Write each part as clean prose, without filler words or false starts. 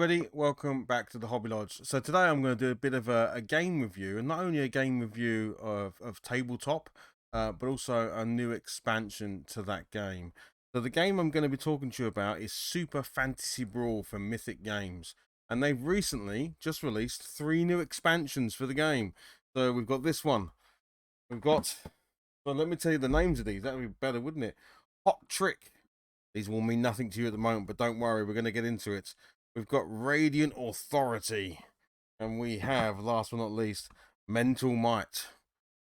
everybody, welcome back to the Hobby Lodge. So today I'm going to do a bit of a game review, and not only a game review of tabletop, but also a new expansion to that game. So the game I'm going to be talking to you about is Super Fantasy Brawl from Mythic Games, and they've recently just released 3 new expansions for the game. So we've got this one, we've got, well, let me tell you the names of these, that would be better, wouldn't it? Hot Trick. These will mean nothing to you at the moment, but don't worry, we're going to get into it. We've got Radiant Authority, and we have, last but not least, Mental Might.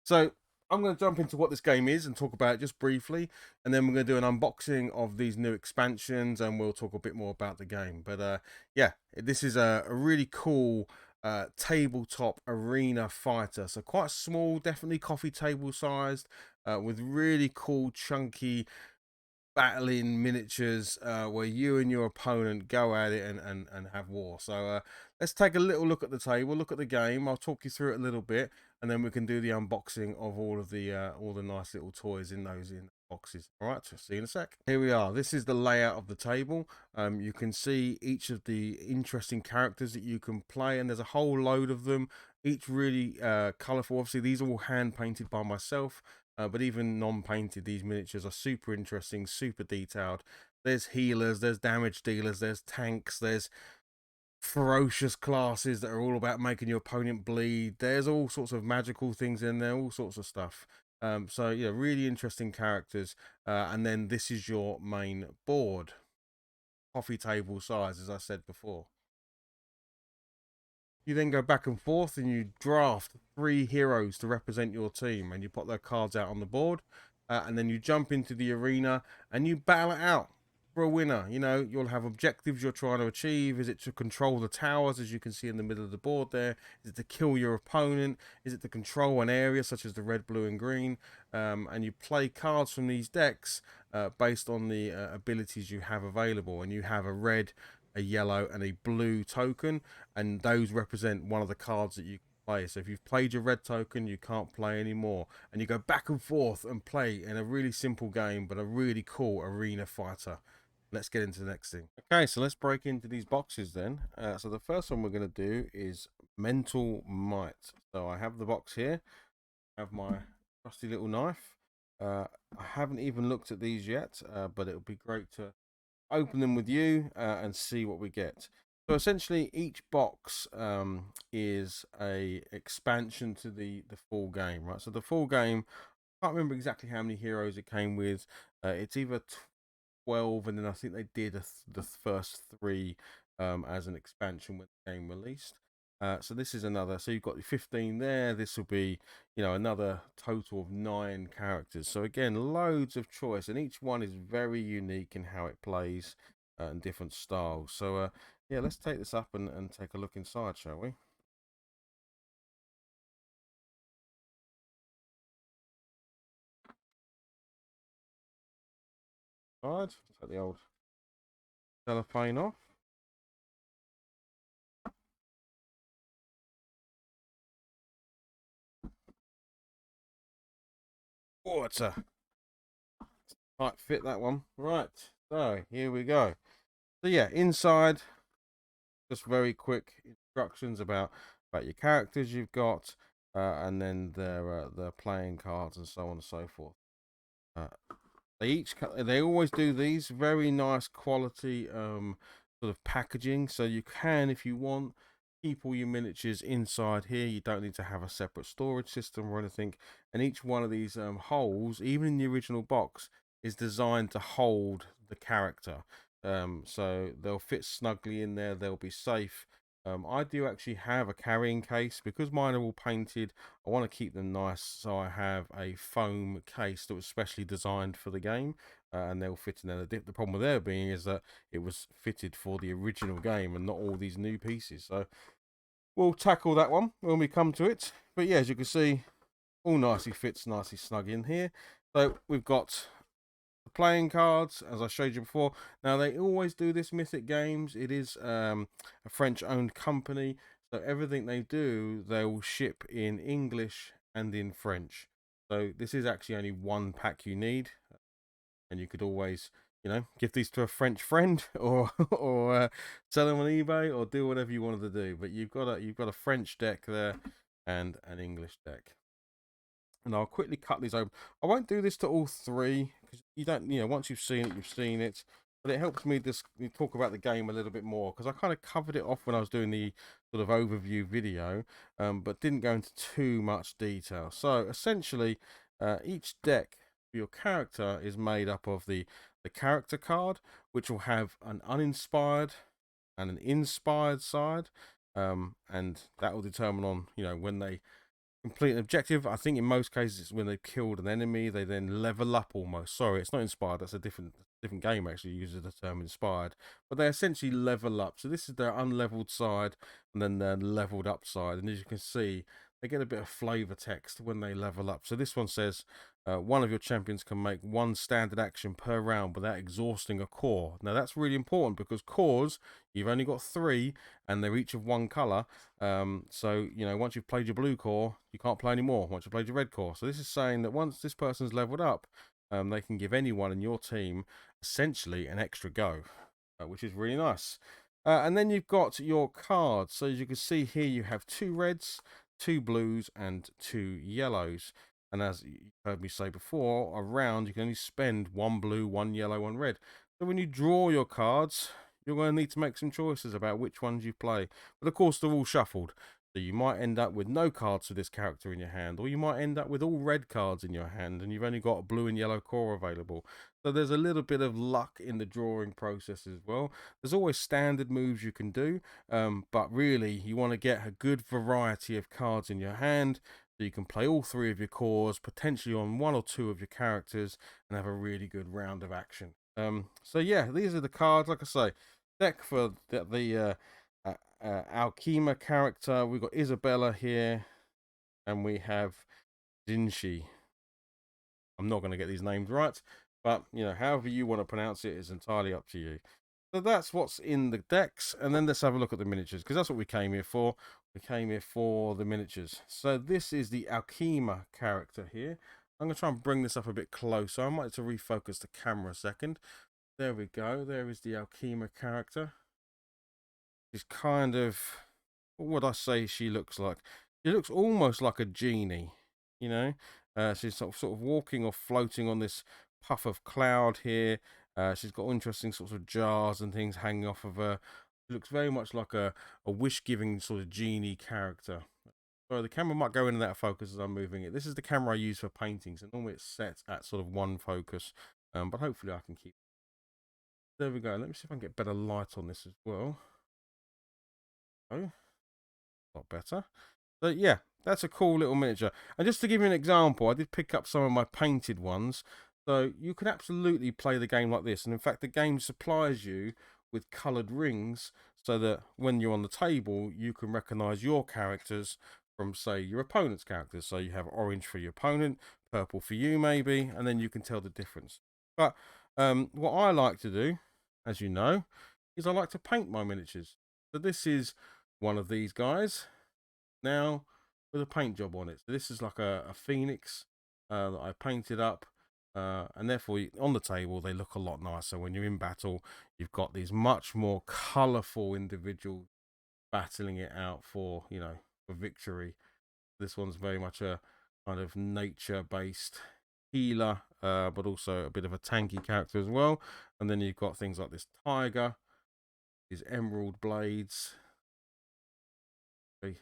So I'm going to jump into what this game is and talk about it just briefly, and then we're going to do an unboxing of these new expansions, and we'll talk a bit more about the game. But yeah, this is a really cool tabletop arena fighter. So quite small, definitely coffee table sized, with really cool, chunky battling miniatures where you and your opponent go at it and have war. So let's take a little look at the table, look at the game. I'll talk you through it a little bit, and then we can do the unboxing of all the nice little toys in those boxes. All right, so see you in a sec. Here we are. This is the layout of the table. You can see each of the interesting characters that you can play, and there's a whole load of them, each really colorful. Obviously these are all hand painted by myself. But even non-painted, these miniatures are super interesting, super detailed. There's healers, there's damage dealers, there's tanks, there's ferocious classes that are all about making your opponent bleed. There's all sorts of magical things in there, all sorts of stuff. So yeah, really interesting characters. And then this is your main board, coffee table size, as I said before. You then go back and forth and you draft 3 heroes to represent your team, and you put their cards out on the board, and then you jump into the arena and you battle it out for a winner. You know, you'll have objectives you're trying to achieve. Is it to control the towers, as you can see in the middle of the board there? Is it to kill your opponent? Is it to control an area such as the red, blue and green? And you play cards from these decks based on the abilities you have available, and you have a red, a yellow and a blue token, and those represent one of the cards that you can play. So if you've played your red token, you can't play anymore, and you go back and forth and play in a really simple game, but a really cool arena fighter. Let's get into the next thing. Okay, so let's break into these boxes then. So the first one we're going to do is Mental Might. So I have the box here, I have my trusty little knife. I haven't even looked at these yet, but it would be great to open them with you and see what we get. So essentially each box is a expansion to the full game, right? So the full game, I can't remember exactly how many heroes it came with. It's either 12, and then I think they did the first 3 as an expansion when the game released. So this is another. So you've got 15 there. This will be, another total of 9 characters. So again, loads of choice, and each one is very unique in how it plays and different styles. So yeah, let's take this up and take a look inside, shall we? All right, take the old cellophane off. Oh, it's a tight fit, that one. Right, so here we go. So yeah, inside, just very quick instructions about your characters you've got, and then their playing cards and so on and so forth. Uh, they always do these very nice quality sort of packaging, so you can, if you want, keep all your miniatures inside here. You don't need to have a separate storage system or anything. And each one of these holes, even in the original box, is designed to hold the character. So they'll fit snugly in there. They'll be safe. I do actually have a carrying case because mine are all painted. I want to keep them nice, so I have a foam case that was specially designed for the game, and they'll fit in there. The problem with there being is that it was fitted for the original game and not all these new pieces. So we'll tackle that one when we come to it. But yeah, as you can see, all nicely fits, nicely snug in here. So we've got the playing cards, as I showed you before. Now they always do this, Mythic Games. It is a French-owned company, so everything they do, they will ship in English and in French. So this is actually only one pack you need, and you could always, give these to a French friend, or sell them on eBay, or do whatever you wanted to do. But you've got a French deck there and an English deck. And I'll quickly cut these open. I won't do this to all three because you don't, once you've seen it, you've seen it. But it helps me just talk about the game a little bit more because I kind of covered it off when I was doing the sort of overview video, but didn't go into too much detail. So essentially, each deck for your character is made up of the character card, which will have an uninspired and an inspired side, and that will determine on when they complete an objective. I think in most cases it's when they've killed an enemy, they then level up almost. Sorry, it's not inspired. That's a different game actually. Uses the term inspired, but they essentially level up. So this is their unleveled side, and then their leveled up side. And as you can see, they get a bit of flavor text when they level up. So this one says, one of your champions can make one standard action per round without exhausting a core. Now that's really important because cores, you've only got 3 and they're each of one color. So once you've played your blue core, you can't play anymore once you've played your red core. So this is saying that once this person's leveled up, they can give anyone in your team essentially an extra go, which is really nice. And then you've got your cards. So as you can see here, you have 2 reds, 2 blues, and 2 yellows. And as you heard me say before, a round you can only spend 1 blue, 1 yellow, 1 red. So when you draw your cards, you're going to need to make some choices about which ones you play. But of course, they're all shuffled. So you might end up with no cards for this character in your hand, or you might end up with all red cards in your hand, and you've only got a blue and yellow core available. So there's a little bit of luck in the drawing process as well. There's always standard moves you can do, but really you want to get a good variety of cards in your hand, so you can play all 3 of your cores, potentially on 1 or 2 of your characters, and have a really good round of action. So yeah, these are the cards. Like I say, deck for the Alkema character. We've got Isabella here, and we have Dinshi. I'm not going to get these names right, but however you want to pronounce it is entirely up to you. So that's what's in the decks, and then let's have a look at the miniatures, because that's what we came here for. We came here for the miniatures. So this is the Alkema character here. I'm going to try and bring this up a bit closer. I might have to refocus the camera a second. There we go. There is the Alkema character. She's kind of, what would I say she looks like? She looks almost like a genie, you know. She's sort of walking or floating on this puff of cloud here. She's got interesting sorts of jars and things hanging off of her. She looks very much like a wish-giving sort of genie character. So the camera might go in and out of focus as I'm moving it. This is the camera I use for paintings, and normally it's set at sort of one focus, but hopefully I can keep. There we go. Let me see if I can get better light on this as well. Oh, a lot better. So yeah, that's a cool little miniature. And just to give you an example, I did pick up some of my painted ones. So you can absolutely play the game like this. And in fact, the game supplies you with coloured rings so that when you're on the table, you can recognise your characters from, say, your opponent's characters. So you have orange for your opponent, purple for you maybe, and then you can tell the difference. But what I like to do, as you know, is I like to paint my miniatures. So this is one of these guys now with a paint job on it. So this is like a phoenix that I painted up, and therefore on the table they look a lot nicer. When you're in battle, you've got these much more colourful individuals battling it out for for victory. This one's very much a kind of nature-based healer, but also a bit of a tanky character as well. And then you've got things like this tiger, his emerald blades, very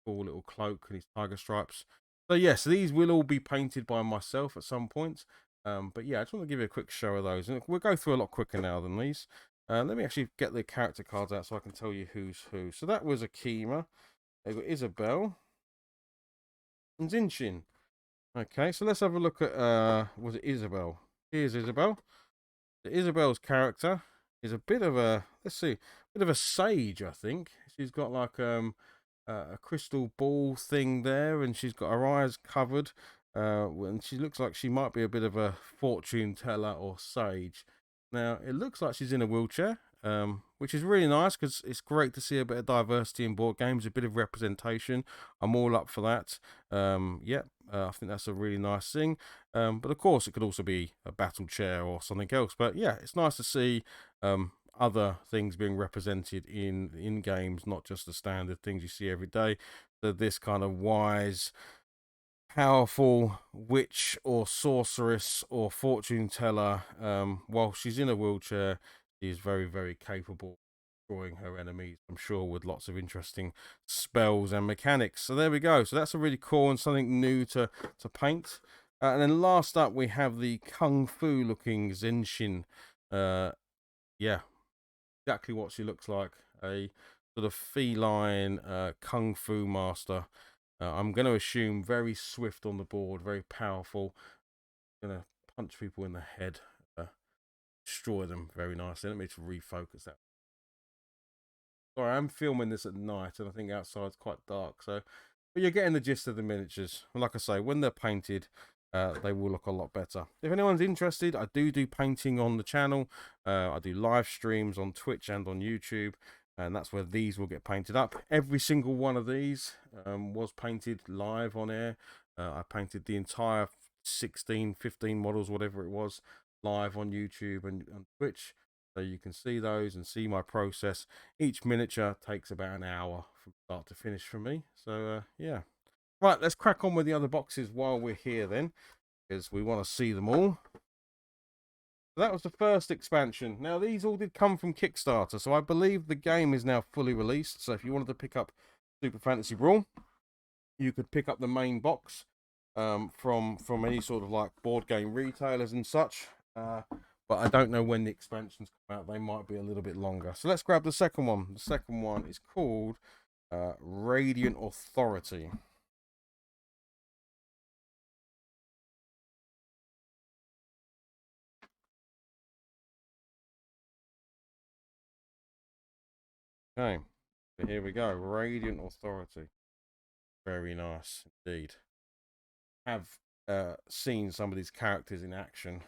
cool little cloak and his tiger stripes. So yes, these will all be painted by myself at some point. But yeah, I just want to give you a quick show of those, and we'll go through a lot quicker now than these. Let me actually get the character cards out so I can tell you who's who. So that was Akima. They've got Isabel and Zinshin. Okay, so let's have a look at was it Isabel? Here's Isabel. The Isabel's character is a bit of a, let's see, a bit of a sage, I think. She's got like a crystal ball thing there, and she's got her eyes covered, and she looks like she might be a bit of a fortune teller or sage. Now it looks like she's in a wheelchair, which is really nice because it's great to see a bit of diversity in board games, a bit of representation. I'm all up for that. Yeah, I think that's a really nice thing. But of course, it could also be a battle chair or something else. But yeah, it's nice to see other things being represented in games, not just the standard things you see every day. So this kind of wise, powerful witch or sorceress or fortune teller, while she's in a wheelchair, she is very, very capable of destroying her enemies, I'm sure, with lots of interesting spells and mechanics. So there we go. So that's a really cool and something new to paint. And then last up, we have the Kung Fu looking Zenshin. Yeah, exactly what she looks like. A sort of feline Kung Fu master. I'm going to assume very swift on the board, very powerful. Going to punch people in the head, destroy them very nicely. Let me just refocus that. Sorry, I'm filming this at night, and I think outside's quite dark. So, but you're getting the gist of the miniatures. And like I say, when they're painted, they will look a lot better. If anyone's interested, I do painting on the channel. I do live streams on Twitch and on YouTube, and that's where these will get painted up. Every single one of these was painted live on air. I painted the entire 16, 15 models, whatever it was, live on YouTube and Twitch. So you can see those and see my process. Each miniature takes about an hour from start to finish for me. So yeah. Right, let's crack on with the other boxes while we're here then, because we want to see them all. So that was the first expansion. Now, these all did come from Kickstarter, so I believe the game is now fully released. So if you wanted to pick up Super Fantasy Brawl, you could pick up the main box from any sort of like board game retailers and such. But I don't know when the expansions come out. They might be a little bit longer. So let's grab the second one. The second one is called Radiant Authority. Okay, so here we go. Radiant Authority. Very nice indeed. Have seen some of these characters in action.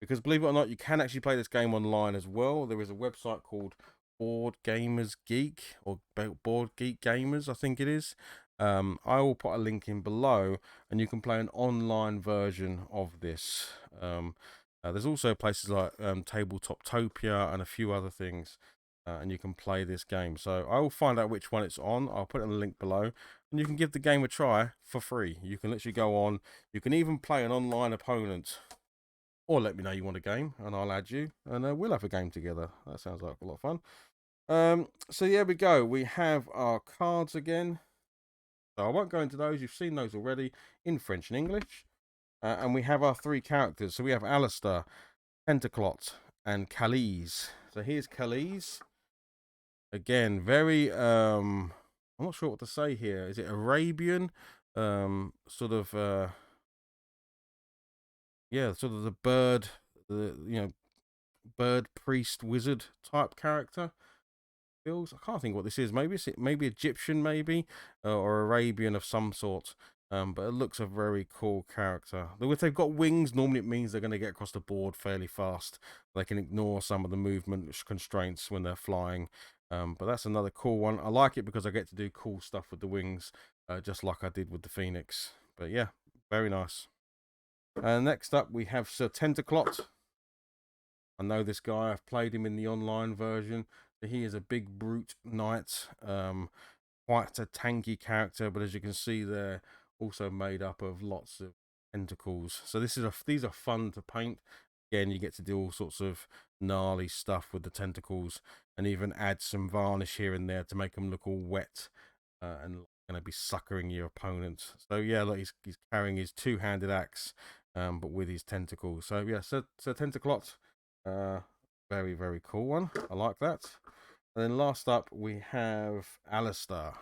Because believe it or not, you can actually play this game online as well. There is a website called Board Gamers Geek, or Board Geek Gamers, I think it is. I will put a link in below, and you can play an online version of this. There's also places like Tabletoptopia and a few other things, and you can play this game. So I will find out which one it's on. I'll put it in the link below, and you can give the game a try for free. You can literally go on. You can even play an online opponent. Or let me know you want a game, and I'll add you, and we'll have a game together. That sounds like a lot of fun. So here we go. We have our cards again. So I won't go into those. You've seen those already in French and English. And we have our three characters. So we have Alistair, Pentaclot, and Khalees. So here's Khalees. Again, very I'm not sure what to say here. Is it Arabian? Sort of yeah, sort of the bird, bird priest wizard type character. Feels, I can't think what this is. Maybe it's maybe Egyptian, maybe or Arabian of some sort. But it looks a very cool character. If they've got wings, normally it means they're going to get across the board fairly fast. They can ignore some of the movement constraints when they're flying. But that's another cool one. I like it because I get to do cool stuff with the wings, just like I did with the Phoenix. But yeah, very nice. Next up, we have Sir Tentaclot. I know this guy. I've played him in the online version. He is a big brute knight. Quite a tanky character, but as you can see, they're also made up of lots of tentacles. So these are fun to paint. Again, you get to do all sorts of gnarly stuff with the tentacles, and even add some varnish here and there to make them look all wet and going to be suckering your opponent. So yeah, look, he's carrying his two-handed axe, but with his tentacles. So yeah, so Tentaclot, very, very cool one. I like that. And then last up, we have Alistair.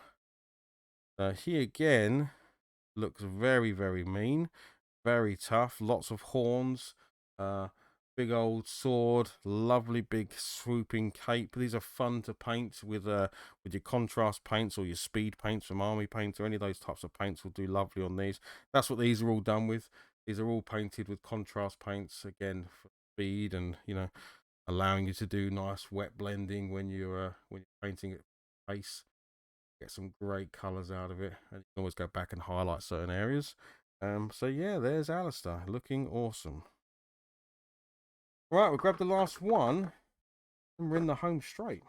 He again looks very, very mean, very tough, lots of horns, big old sword, lovely big swooping cape. These are fun to paint with your contrast paints or your speed paints from Army Paint, or any of those types of paints will do lovely on these. That's what these are all done with. These are all painted with contrast paints, again, for speed and, allowing you to do nice wet blending when you're painting it face. Get some great colors out of it, and you can always go back and highlight certain areas. So yeah, there's Alistair looking awesome. Right, we'll grab the last one and we're in the home straight.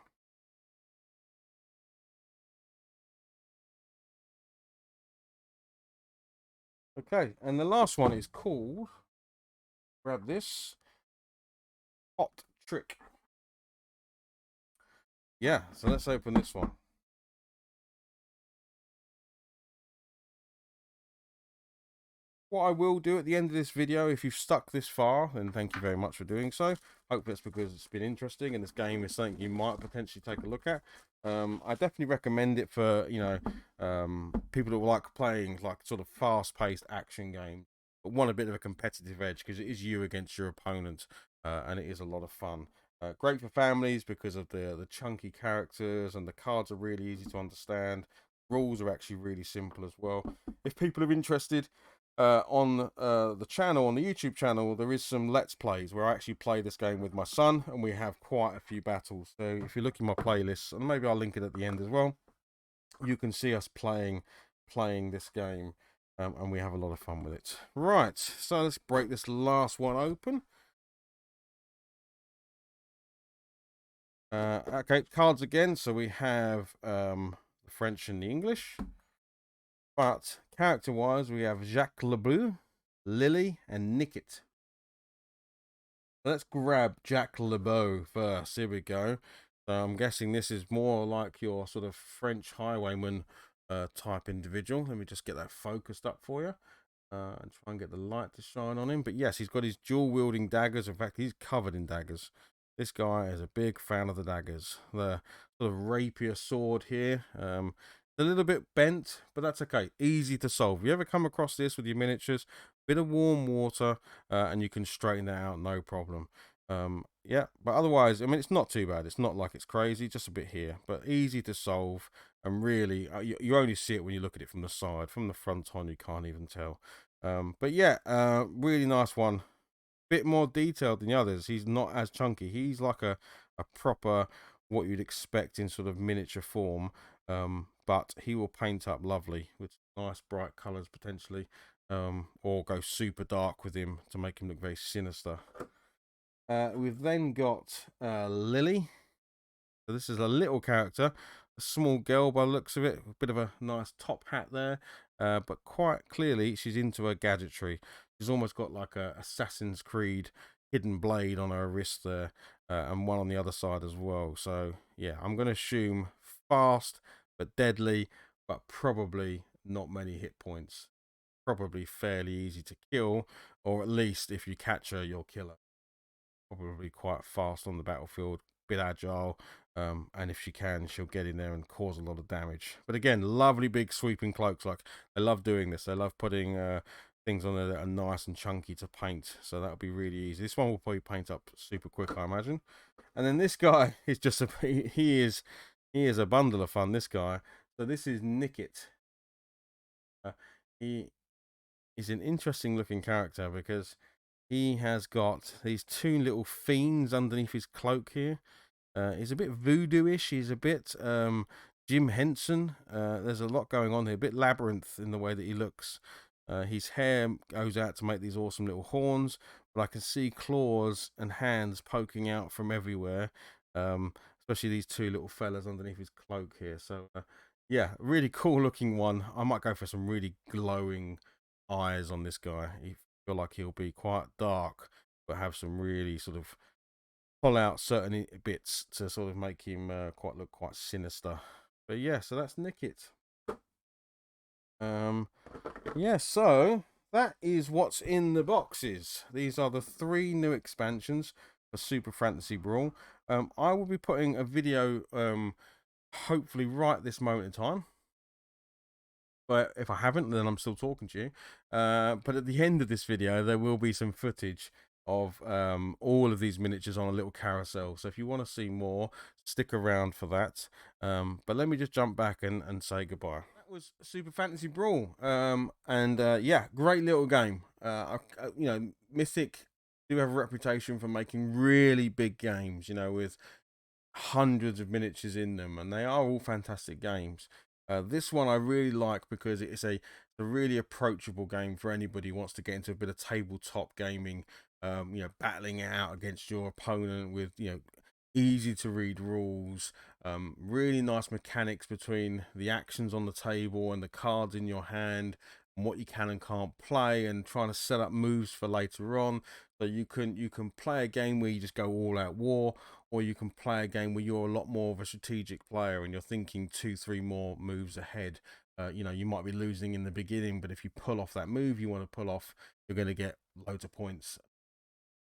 Okay, and the last one is called, grab this, Hot Trick. Yeah, so let's open this one. What I will do at the end of this video, if you've stuck this far, then thank you very much for doing so. Hope that's because it's been interesting and this game is something you might potentially take a look at. I definitely recommend it for, people that like playing like sort of fast-paced action games, but want a bit of a competitive edge because it is you against your opponent, and it is a lot of fun. Great for families because of the chunky characters, and the cards are really easy to understand. Rules are actually really simple as well. If people are interested, on the channel, on the YouTube channel, there is some Let's Plays where I actually play this game with my son, and we have quite a few battles. So if you look in my playlists, and maybe I'll link it at the end as well, you can see us playing this game, and we have a lot of fun with it. Right, so let's break this last one open. Okay, cards again. So we have the French and the English. But character-wise, we have Jacques Lebeau, Lily, and Nicket. Let's grab Jack LeBeau first. Here we go. So I'm guessing this is more like your sort of French highwayman type individual. Let me just get that focused up for you. And try and get the light to shine on him. But yes, he's got his dual wielding daggers. In fact, he's covered in daggers. This guy is a big fan of the daggers. The sort of rapier sword here. A little bit bent, but that's okay. Easy to solve. If you ever come across this with your miniatures, bit of warm water, and you can straighten that out, no problem. Yeah, but otherwise, I mean, it's not too bad. It's not like it's crazy, just a bit here, but easy to solve. And really, you only see it when you look at it from the side. From the front on, you can't even tell. But yeah, really nice one. Bit more detailed than the others. He's not as chunky. He's like a proper, what you'd expect in sort of miniature form. But he will paint up lovely with nice bright colors potentially, or go super dark with him to make him look very sinister. We've then got Lily. So this is a little character, a small girl by the looks of it, a bit of a nice top hat there, but quite clearly she's into her gadgetry. She's almost got like a Assassin's Creed hidden blade on her wrist there, and one on the other side as well. So yeah, I'm going to assume fast but deadly, but probably not many hit points. Probably fairly easy to kill, or at least if you catch her, you'll kill her. Probably quite fast on the battlefield, bit agile, and if she can, she'll get in there and cause a lot of damage. But again, lovely big sweeping cloaks. Like, they love doing this. They love putting things on there that are nice and chunky to paint. So that'll be really easy. This one will probably paint up super quick, I imagine. And then this guy is just he is a bundle of fun. This guy. So this is Nicket. He is an interesting looking character because he has got these two little fiends underneath his cloak here. He's a bit voodoo-ish. He's a bit Jim Henson. There's a lot going on here. A bit labyrinth in the way that he looks. His hair goes out to make these awesome little horns, but I can see claws and hands poking out from everywhere. Especially these two little fellas underneath his cloak here. So yeah, really cool looking one. I might go for some really glowing eyes on this guy. I feel like he'll be quite dark, but have some really sort of pull out certain bits to sort of make him look quite sinister. But yeah, so that's Nicket. Yeah, so that is what's in the boxes. These are the 3 new expansions for Super Fantasy Brawl. I will be putting a video, hopefully right this moment in time. But if I haven't, then I'm still talking to you. But at the end of this video, there will be some footage of all of these miniatures on a little carousel. So if you want to see more, stick around for that. But let me just jump back and say goodbye. That was Super Fantasy Brawl. Yeah, great little game. You know, Mythic do have a reputation for making really big games, you know, with hundreds of miniatures in them, and they are all fantastic games. This one I really like because it's a really approachable game for anybody who wants to get into a bit of tabletop gaming. You know, battling it out against your opponent with, you know, easy to read rules, really nice mechanics between the actions on the table and the cards in your hand, and what you can and can't play, and trying to set up moves for later on. So you can play a game where you just go all out war, or you can play a game where you're a lot more of a strategic player and you're thinking 2, 3 more moves ahead. You know, you might be losing in the beginning, but if you pull off that move you want to pull off, you're going to get loads of points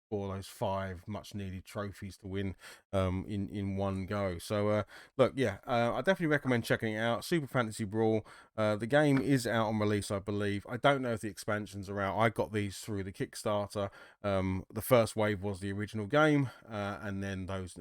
for those 5 much needed trophies to win in one go. So look, yeah, I definitely recommend checking it out. Super Fantasy Brawl. The game is out on release, I believe. I don't know if the expansions are out. I got these through the Kickstarter. The first wave was the original game, and then those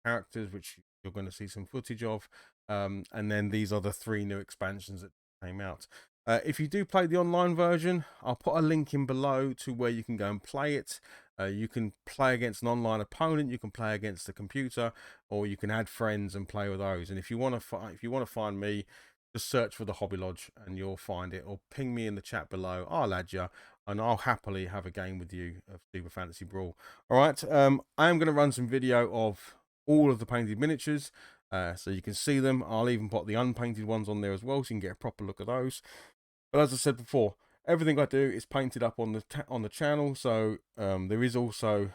characters, which you're going to see some footage of, and then these are the 3 new expansions that came out. If you do play the online version, I'll put a link in below to where you can go and play it. You can play against an online opponent, you can play against the computer, or you can add friends and play with those. And if you want to find me, just search for the Hobby Lodge and you'll find it, or ping me in the chat below. I'll add you, and I'll happily have a game with you of Super Fantasy Brawl. All right, I am going to run some video of all of the painted miniatures, so you can see them. I'll even put the unpainted ones on there as well, so you can get a proper look at those. But as I said before, everything I do is painted up on the channel, so there is also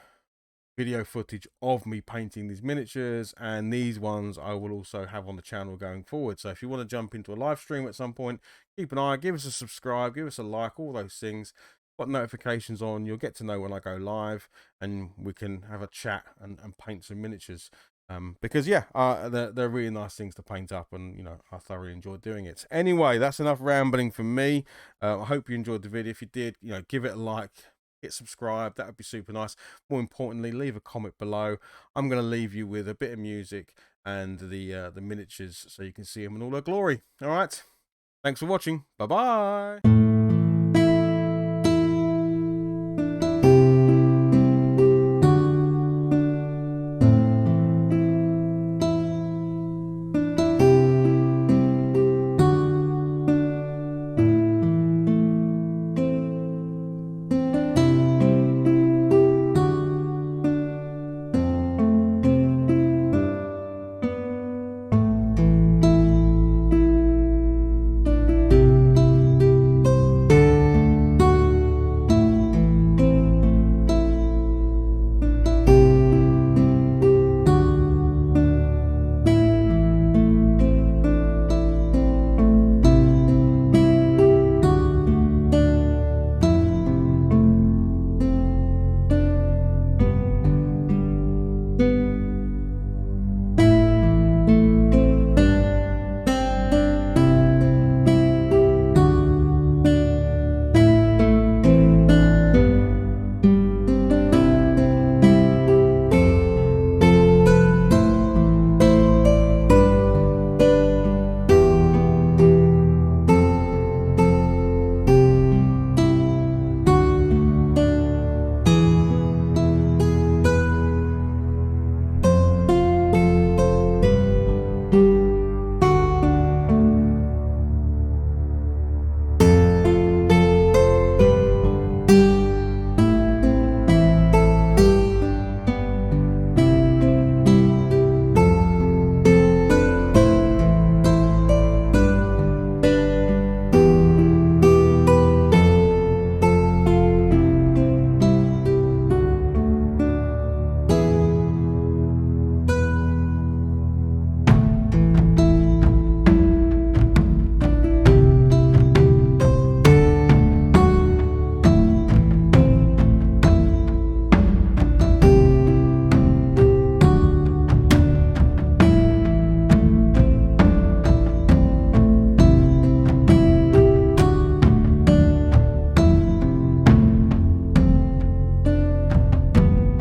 video footage of me painting these miniatures, and these ones I will also have on the channel going forward. So if you want to jump into a live stream at some point, keep an eye, give us a subscribe, give us a like, all those things. Put notifications on, you'll get to know when I go live, and we can have a chat and paint some miniatures. Because yeah, they're really nice things to paint up, and you know, I thoroughly enjoyed doing it. Anyway, that's enough rambling from me. I hope you enjoyed the video. If you did, you know, give it a like, hit subscribe, that would be super nice. More importantly, leave a comment below. I'm going to leave you with a bit of music and the miniatures so you can see them in all their glory. All right, thanks for watching. Bye bye.